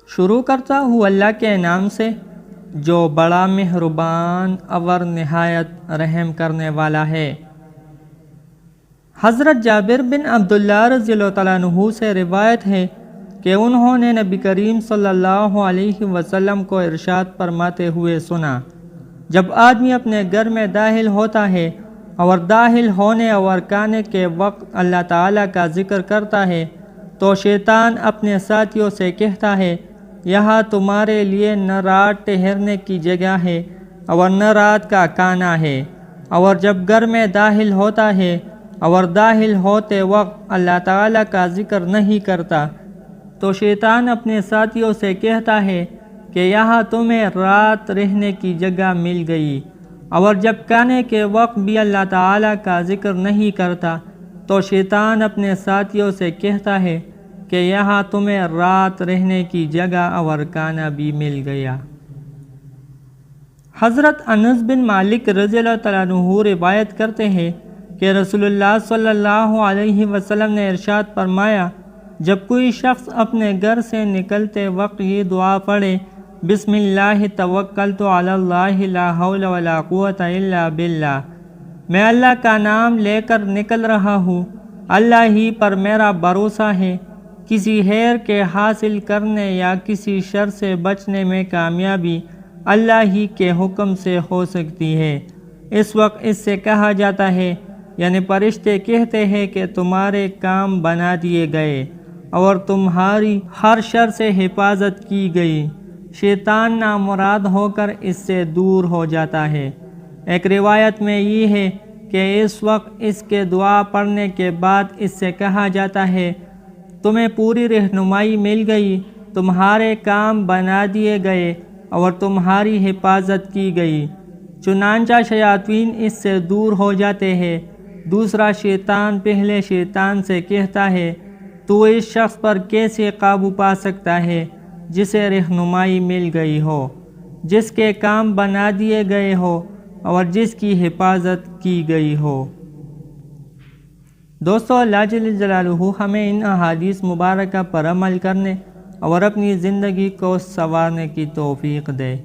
شروع کرتا ہوں اللہ کے نام سے جو بڑا مہربان اور نہایت رحم کرنے والا ہے۔ حضرت جابر بن عبداللہ رضی اللہ تعالیٰ عنہ سے روایت ہے کہ انہوں نے نبی کریم صلی اللہ علیہ وسلم کو ارشاد فرماتے ہوئے سنا، جب آدمی اپنے گھر میں داخل ہوتا ہے اور داخل ہونے اور کھانے کے وقت اللہ تعالیٰ کا ذکر کرتا ہے تو شیطان اپنے ساتھیوں سے کہتا ہے، یہاں تمہارے لیے نہ رات ٹھہرنے کی جگہ ہے اور نہ رات کا کھانا ہے۔ اور جب گھر میں داخل ہوتا ہے اور داخل ہوتے وقت اللہ تعالیٰ کا ذکر نہیں کرتا تو شیطان اپنے ساتھیوں سے کہتا ہے کہ یہاں تمہیں رات رہنے کی جگہ مل گئی۔ اور جب کھانے کے وقت بھی اللہ تعالیٰ کا ذکر نہیں کرتا تو شیطان اپنے ساتھیوں سے کہتا ہے کہ یہاں تمہیں رات رہنے کی جگہ اور کھانا بھی مل گیا۔ حضرت انس بن مالک رضی اللہ تعالیٰ عنہ روایت کرتے ہیں کہ رسول اللہ صلی اللہ علیہ وسلم نے ارشاد فرمایا، جب کوئی شخص اپنے گھر سے نکلتے وقت یہ دعا پڑھے، بسم اللہ توکلت علی اللہ لا حول ولا قوۃ الا باللہ، میں اللہ کا نام لے کر نکل رہا ہوں، اللہ ہی پر میرا بھروسہ ہے، کسی خیر کے حاصل کرنے یا کسی شر سے بچنے میں کامیابی اللہ ہی کے حکم سے ہو سکتی ہے۔ اس وقت اس سے کہا جاتا ہے، یعنی فرشتے کہتے ہیں کہ تمہارے کام بنا دیے گئے اور تمہاری ہر شر سے حفاظت کی گئی، شیطان نامراد ہو کر اس سے دور ہو جاتا ہے۔ ایک روایت میں یہ ہے کہ اس وقت اس کے دعا پڑھنے کے بعد اس سے کہا جاتا ہے، تمہیں پوری رہنمائی مل گئی، تمہارے کام بنا دیے گئے اور تمہاری حفاظت کی گئی، چنانچہ شیاطین اس سے دور ہو جاتے ہیں۔ دوسرا شیطان پہلے شیطان سے کہتا ہے، تو اس شخص پر کیسے قابو پا سکتا ہے جسے رہنمائی مل گئی ہو، جس کے کام بنا دیے گئے ہو اور جس کی حفاظت کی گئی ہو۔ دوستو، اللہ جل جلالہ ہمیں ان احادیث مبارکہ پر عمل کرنے اور اپنی زندگی کو سنوارنے کی توفیق دے۔